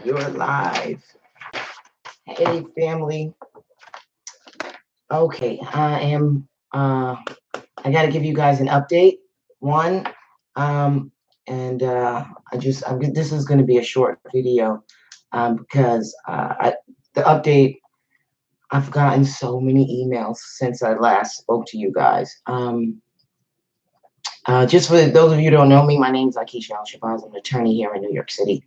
You're live. Hey, family. Okay, I got to give you guys an update. One, and this is going to be a short video because the update, I've gotten so many emails since I last spoke to you guys. Just for those of you who don't know me, my name is Al-Shabazz. I'm an attorney here in New York City.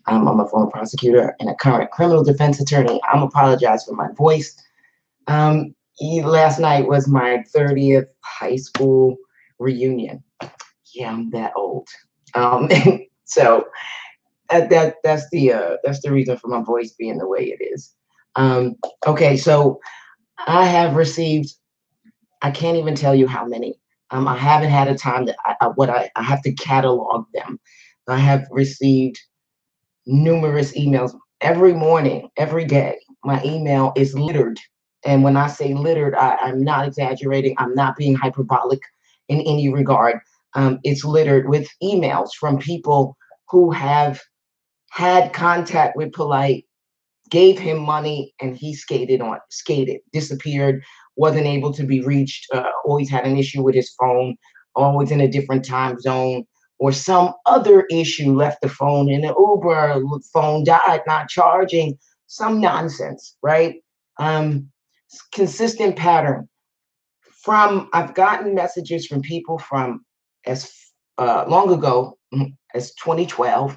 I'm a former prosecutor and a current criminal defense attorney. I'm apologize for my voice. Last night was my 30th high school reunion. Yeah, I'm that old. So that's the reason for my voice being the way it is. Okay, so I have received, I can't even tell you how many. I haven't had a time that I have to catalog them. I have received numerous emails every morning, every day. My email is littered. And when I say littered, I'm not exaggerating. I'm not being hyperbolic in any regard. It's littered with emails from people who have had contact with Polight, gave him money, and he skated, disappeared, wasn't able to be reached, always had an issue with his phone, always in a different time zone, or some other issue, left the phone in an Uber, phone died, not charging, some nonsense, right? Consistent pattern. I've gotten messages from people from as long ago as 2012,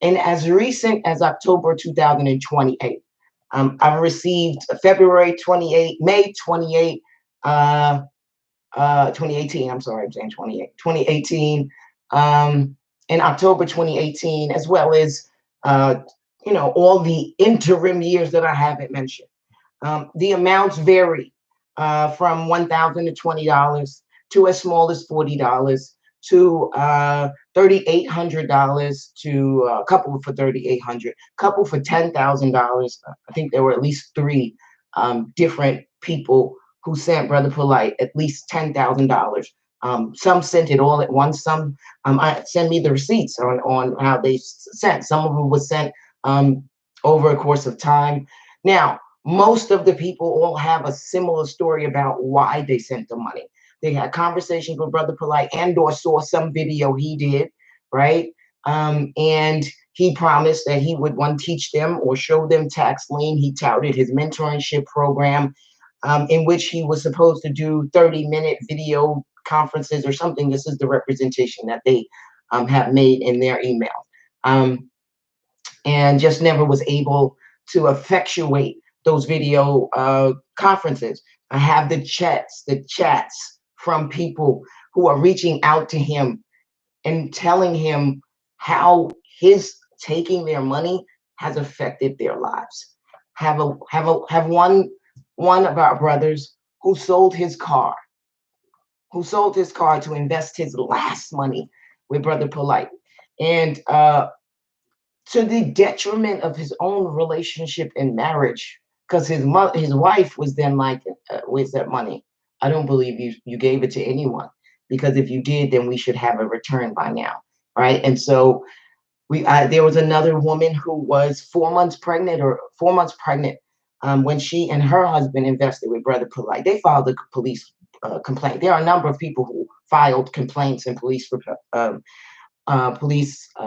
and as recent as October 2028. I've received February 28, May 28, 2018. I'm sorry, I'm saying 2018, in October 2018, as well as all the interim years that I haven't mentioned. The amounts vary from $1,000 to $20 to as small as $40 to $3,800 to a couple for $3,800, couple for $10,000. I think there were at least three different people who sent Brother Polight at least $10,000. Some sent it all at once. Some send me the receipts on how they sent. Some of them was sent over a course of time. Now, most of the people all have a similar story about why they sent the money. They had conversations with Brother Polight and or saw some video he did, right? And he promised that he would teach them or show them tax lien. He touted his mentorship program, in which he was supposed to do 30-minute video conferences or something. This is the representation that they have made in their email, and just never was able to effectuate those video conferences. I have the chats from people who are reaching out to him and telling him how his taking their money has affected their lives. Have one of our brothers who sold his car to invest his last money with Brother Polight, and to the detriment of his own relationship and marriage, because his wife was then like, where's that money? I don't believe you gave it to anyone, because if you did, then we should have a return by now, right? And so there was another woman who was 4 months pregnant when she and her husband invested with Brother Polight. They filed a police complaint. There are a number of people who filed complaints and police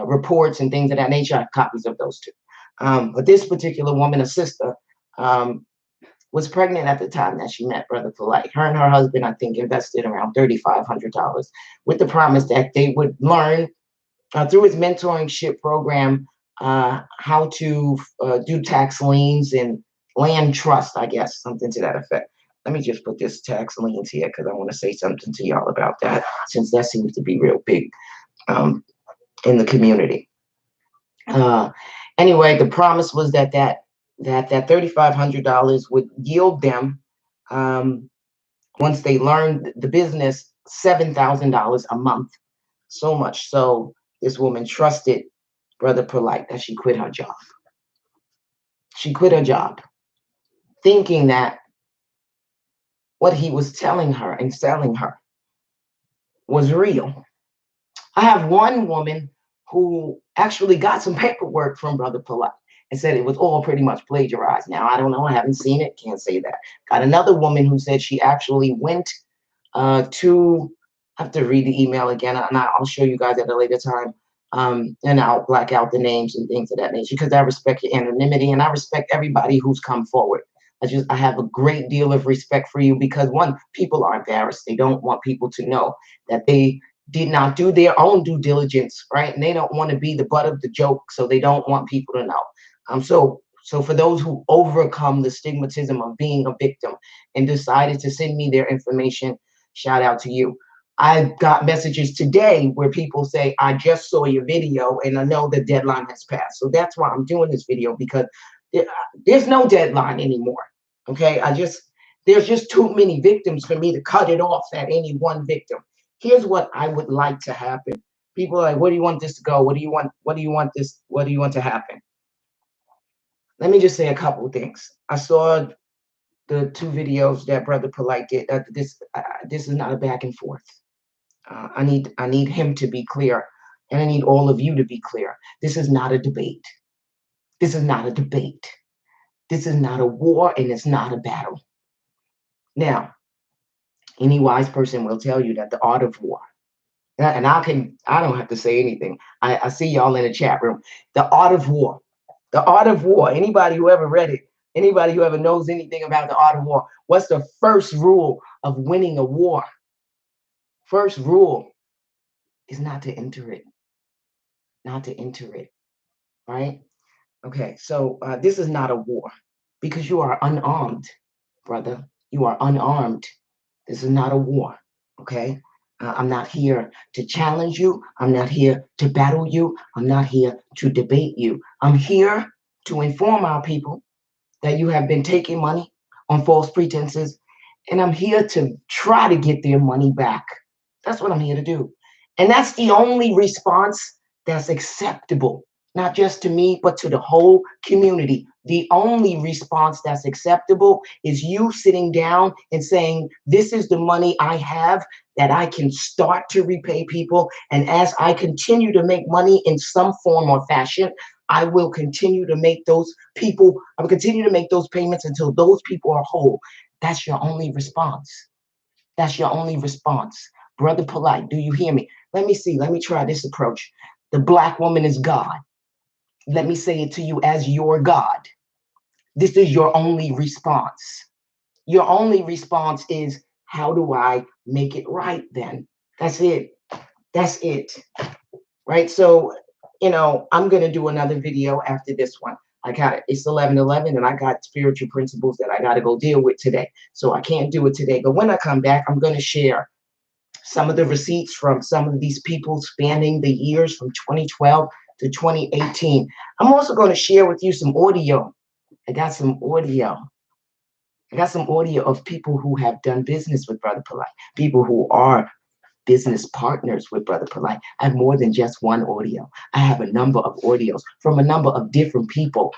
reports and things of that nature. I have copies of those too. But this particular woman, a sister, was pregnant at the time that she met Brother Polight. Her and her husband, I think, invested around $3,500 with the promise that they would learn through his mentorship program how to do tax liens and land trust, I guess, something to that effect. Let me just put this tax liens here because I want to say something to y'all about that, since that seems to be real big in the community. Anyway, the promise was that $3,500 would yield them, once they learned the business, $7,000 a month. So much so, this woman trusted Brother Polight that she quit her job. She quit her job, thinking that what he was telling her and selling her was real. I have one woman who actually got some paperwork from Brother Polight and said it was all pretty much plagiarized. Now, I don't know. I haven't seen it. Can't say that. Got another woman who said she actually went to, I have to read the email again, and I'll show you guys at a later time. And I'll black out the names and things of that nature, because I respect your anonymity and I respect everybody who's come forward. I have a great deal of respect for you, because one, people are embarrassed. They don't want people to know that they did not do their own due diligence, right? And they don't want to be the butt of the joke, so they don't want people to know. So for those who overcome the stigmatism of being a victim and decided to send me their information, shout out to you. I got messages today where people say, I just saw your video and I know the deadline has passed. So that's why I'm doing this video, because there's no deadline anymore. Okay, there's just too many victims for me to cut it off at any one victim. Here's what I would like to happen. People are like, where do you want this to go? What do you want? What do you want this? What do you want to happen? Let me just say a couple of things. I saw the 2 videos that Brother Polight did. This is not a back and forth. I need him to be clear, and I need all of you to be clear. This is not a debate. This is not a debate. This is not a war, and it's not a battle. Now, any wise person will tell you that the art of war, and I don't have to say anything. I see y'all in the chat room. The art of war. The art of war. Anybody who ever read it, anybody who ever knows anything about the art of war, what's the first rule of winning a war? First rule is not to enter it. Not to enter it. Right? Okay, so this is not a war, because you are unarmed, brother. You are unarmed. This is not a war. Okay? I'm not here to challenge you. I'm not here to battle you. I'm not here to debate you. I'm here to inform our people that you have been taking money on false pretenses, and I'm here to try to get their money back. That's what I'm here to do. And that's the only response that's acceptable, not just to me, but to the whole community. The only response that's acceptable is you sitting down and saying, this is the money I have that I can start to repay people. And as I continue to make money in some form or fashion, I will continue to make those people, I will continue to make those payments until those people are whole. That's your only response. That's your only response. Brother Polight, do you hear me? Let me see. Let me try this approach. The Black woman is God. Let me say it to you as your God. This is your only response. Your only response is, how do I make it right then? That's it. That's it. Right? So, I'm going to do another video after this one. It's 11:11 and I got spiritual principles that I got to go deal with today. So I can't do it today. But when I come back, I'm going to share some of the receipts from some of these people spanning the years from 2012 to 2018. I'm also going to share with you some audio. I got some audio. Of people who have done business with Brother Polight, people who are business partners with Brother Polight. I have more than just one audio. I have a number of audios from a number of different people,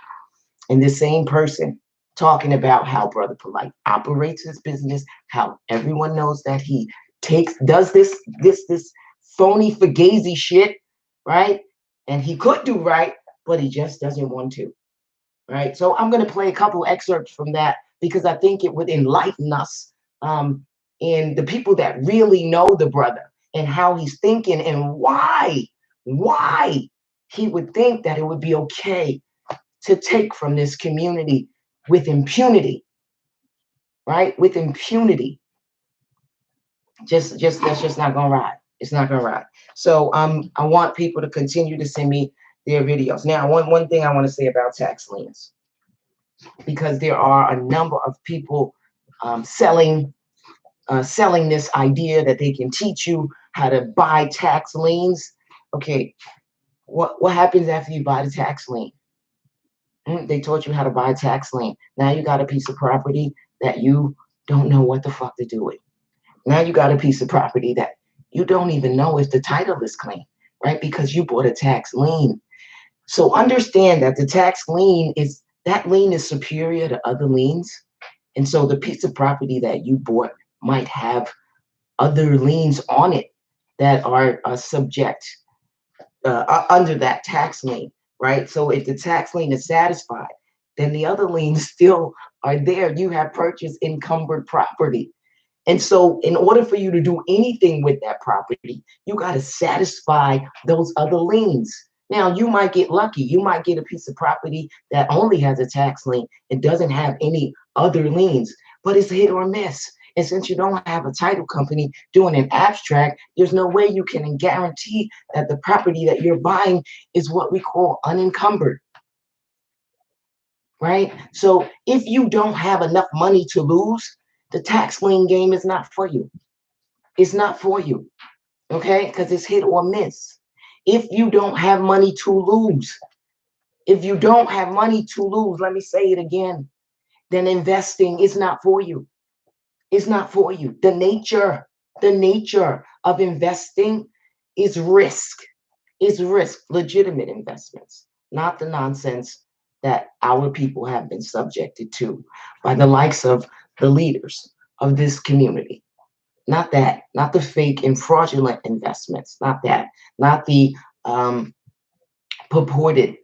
and the same person talking about how Brother Polight operates his business, how everyone knows that he does this phony fugazi shit, right? And he could do right, but he just doesn't want to, right? So I'm going to play a couple excerpts from that, because I think it would enlighten us in the people that really know the brother and how he's thinking and why he would think that it would be okay to take from this community with impunity, right? With impunity. That's just not gonna ride. It's not gonna ride. So I want people to continue to send me their videos. Now, one thing I want to say about tax liens, because there are a number of people selling this idea that they can teach you how to buy tax liens. Okay, what happens after you buy the tax lien? They taught you how to buy a tax lien. Now you got a piece of property that you don't know what the fuck to do with. Now you got a piece of property that you don't even know if the title is clean, right? Because you bought a tax lien. So understand that the tax lien is superior to other liens. And so the piece of property that you bought might have other liens on it that are subject under that tax lien, right? So if the tax lien is satisfied, then the other liens still are there. You have purchased encumbered property. And so in order for you to do anything with that property, you got to satisfy those other liens. Now, you might get lucky. You might get a piece of property that only has a tax lien. It doesn't have any other liens, but it's hit or miss. And since you don't have a title company doing an abstract, there's no way you can guarantee that the property that you're buying is what we call unencumbered, right? So if you don't have enough money to lose, the tax lien game is not for you. It's not for you, okay? Because it's hit or miss. If you don't have money to lose, if you don't have money to lose, let me say it again, then investing is not for you. It's not for you. The nature of investing is risk. Is risk, legitimate investments, not the nonsense that our people have been subjected to by the likes of the leaders of this community. Not that, not the fake and fraudulent investments, not that, not the purported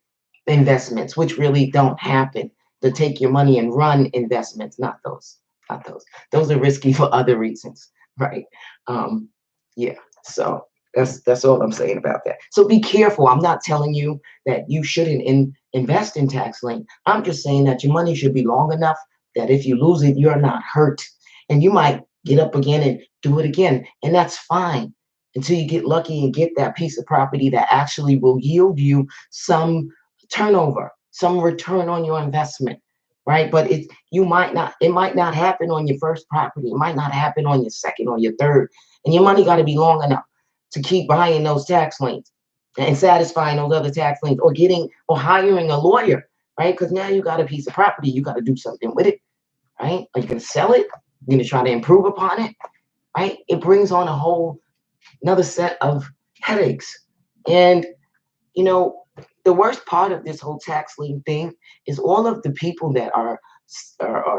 investments, which really don't happen. To take your money and run investments, not those, not those. Those are risky for other reasons, right? Yeah, so that's all I'm saying about that. So be careful. I'm not telling you that you shouldn't invest in tax lien. I'm just saying that your money should be long enough that if you lose it, you're not hurt. And you might get up again and do it again, and that's fine until you get lucky and get that piece of property that actually will yield you some turnover, some return on your investment, right? But it might not happen on your first property. It might not happen on your second or your third. And your money got to be long enough to keep buying those tax liens and satisfying those other tax liens, or getting or hiring a lawyer, right? Because now you got a piece of property, you got to do something with it, right? Are you going to sell it? You're going to try to improve upon it, right? It brings on a whole another set of headaches. And you know, the worst part of this whole tax lien thing is all of the people that are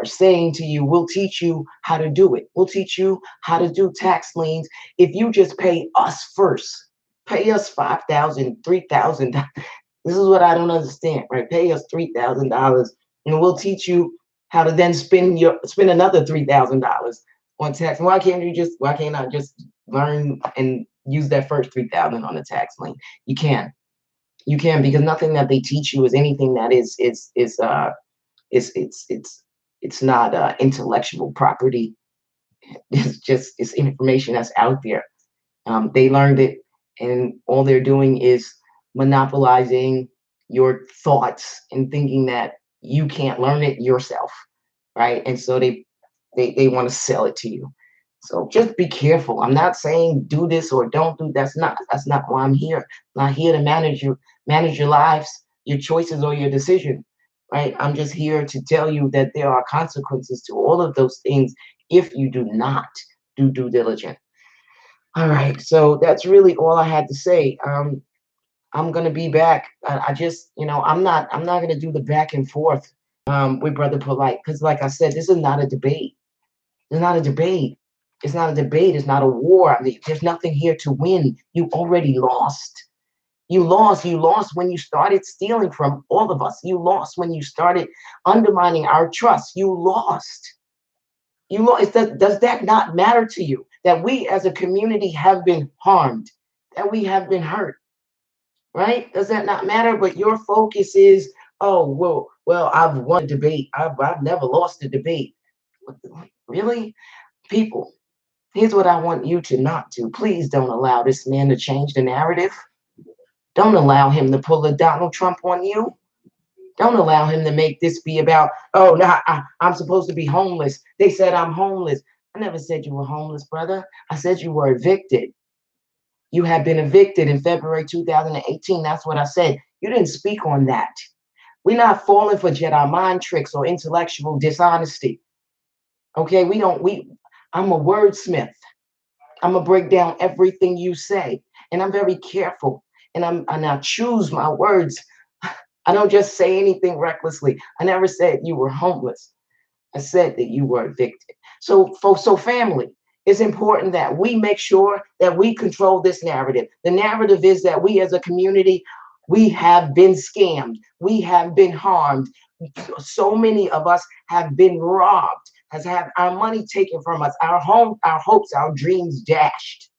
saying to you, we'll teach you how to do it. We'll teach you how to do tax liens if you just pay us first. Pay us $5,000, $3,000. This is what I don't understand, right? Pay us $3,000 and we'll teach you how to then spend another $3,000 on tax. Why can't I just learn and use that first 3,000 on the tax lien? You can. You can, because nothing that they teach you is anything that it's not intellectual property. It's information that's out there. They learned it, and all they're doing is monopolizing your thoughts and thinking that you can't learn it yourself, right? And so they want to sell it to you. So just be careful. I'm not saying do this or don't do. That's not why I'm here. I'm not here to manage your lives, your choices, or your decision, right? I'm just here to tell you that there are consequences to all of those things if you do not do due diligence. All right, so that's really all I had to say. I'm gonna be back. I just, I'm not gonna do the back and forth with Brother Polight, because, like I said, this is not a debate. It's not a debate. It's not a debate. It's not a war. I mean, there's nothing here to win. You already lost. You lost. You lost when you started stealing from all of us. You lost when you started undermining our trust. You lost. You lost. Does that not matter to you? That we as a community have been harmed, that we have been hurt, right? Does that not matter? But your focus is, oh, well, I've won a debate. I've never lost a debate. Really? People, here's what I want you to not do. Please don't allow this man to change the narrative. Don't allow him to pull a Donald Trump on you. Don't allow him to make this be about, oh, no, I'm supposed to be homeless. They said I'm homeless. I never said you were homeless, brother. I said you were evicted. You had been evicted in February 2018. That's what I said. You didn't speak on that. We're not falling for Jedi mind tricks or intellectual dishonesty. Okay, I'm a wordsmith. I'm gonna break down everything you say, and I'm very careful, and I choose my words. I don't just say anything recklessly. I never said you were homeless. I said that you were evicted. So family, It's important that we make sure that we control this narrative. The narrative is that we as a community, we have been scammed. We have been harmed. So many of us have been robbed, has had our money taken from us, our home, our hopes, our dreams dashed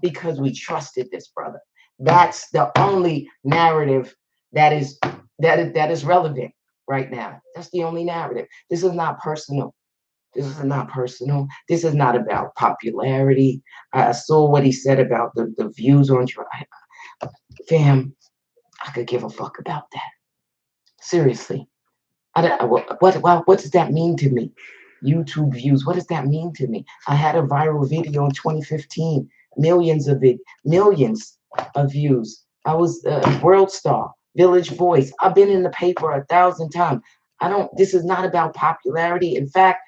because we trusted this brother. That's the only narrative that is relevant right now. That's the only narrative. This is not personal. This is not personal. This is not about popularity. I saw what he said about the views on your fam. I could give a fuck about that. Seriously. What does that mean to me? YouTube views. What does that mean to me? I had a viral video in 2015. Millions of views. I was a world star, Village Voice. I've been in the paper 1,000 times. This is not about popularity. In fact,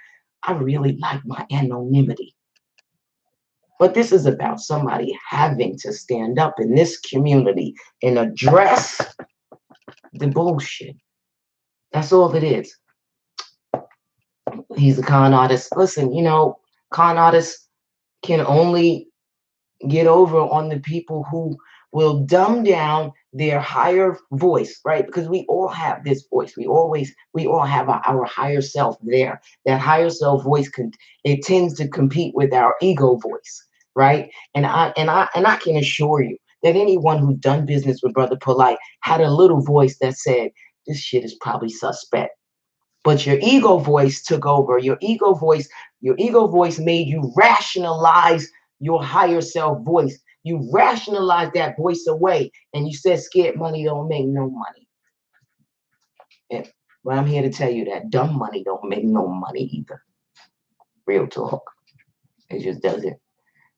I really like my anonymity. But this is about somebody having to stand up in this community and address the bullshit. That's all it is. He's a con artist. Listen, con artists can only get over on the people who will dumb down their higher voice, right? Because we all have this voice. We all have our higher self there. That higher self voice it tends to compete with our ego voice, right? And I can assure you that anyone who done business with Brother Polight had a little voice that said, this shit is probably suspect. But your ego voice took over. Your ego voice made you rationalize your higher self voice. You rationalized that voice away, and you said scared money don't make no money. But I'm here to tell you that dumb money don't make no money either. Real talk. It just doesn't.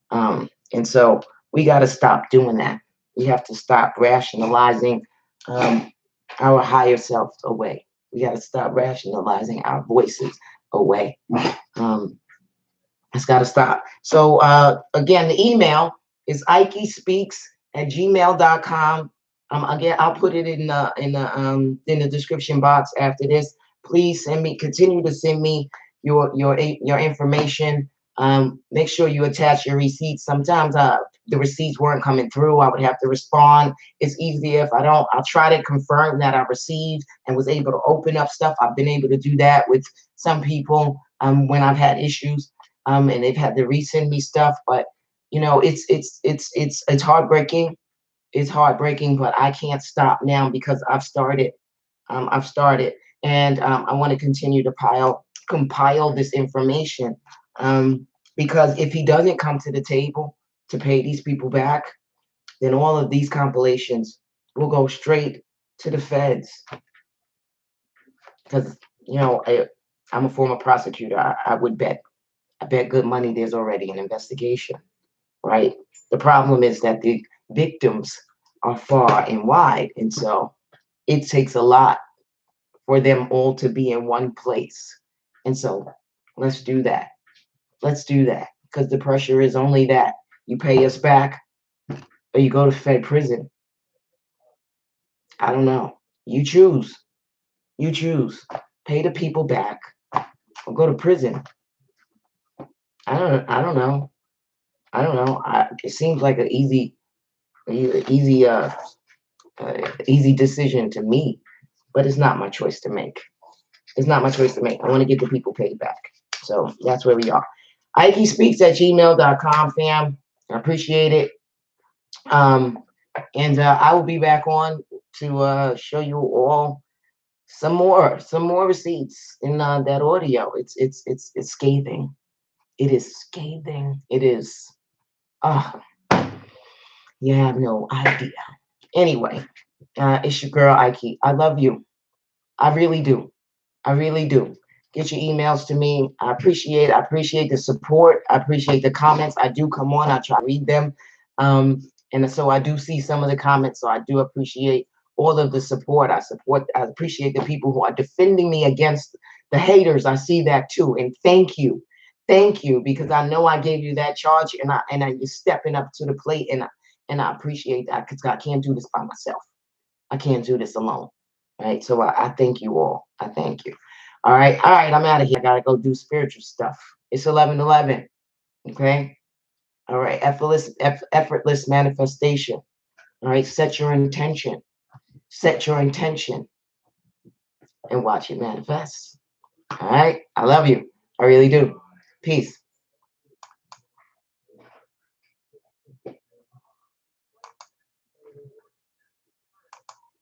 And so we got to stop doing that. We have to stop rationalizing our higher self away. We got to stop rationalizing our voices away. It's got to stop. So again, the email is Ikiespeaks@gmail.com. Again, I'll put it in the description box after this. Please continue to send me your information. Make sure you attach your receipts. Sometimes the receipts weren't coming through. I would have to respond. It's easier if I don't. I'll try to confirm that I received and was able to open up stuff. I've been able to do that with some people when I've had issues. And they've had to resend me stuff, but it's heartbreaking. It's heartbreaking, but I can't stop now because I've started. And I want to continue to compile this information. Because if he doesn't come to the table to pay these people back, then all of these compilations will go straight to the feds. Because I'm a former prosecutor. I would bet. I bet good money there's already an investigation, right? The problem is that the victims are far and wide, and so it takes a lot for them all to be in one place. And so let's do that. Let's do that, because the pressure is only that you pay us back or you go to Fed prison. I don't know. You choose. You choose. Pay the people back or go to prison. I don't know. I don't know. It seems like an easy decision to me, but it's not my choice to make. It's not my choice to make. I want to get the people paid back. So that's where we are. Ikiespeaks@gmail.com, fam. I appreciate it. And I will be back on to show you all some more receipts in that audio. It's scathing. It is scathing. It is. You have no idea. Anyway, it's your girl Ike. I love you. I really do. I really do. Get your emails to me. I appreciate the support. I appreciate the comments. I do come on. I try to read them. And so I do see some of the comments. So I do appreciate all of the support. I appreciate the people who are defending me against the haters. I see that too. And thank you. Thank you, because I know I gave you that charge, and you're stepping up to the plate, and I appreciate that, because I can't do this by myself. I can't do this alone. Right? So I thank you all. I thank you. All right. I'm out of here. I gotta go do spiritual stuff. It's 11:11. Okay. All right. Effortless manifestation. All right. Set your intention. Set your intention and watch it manifest. All right. I love you. I really do. Peace.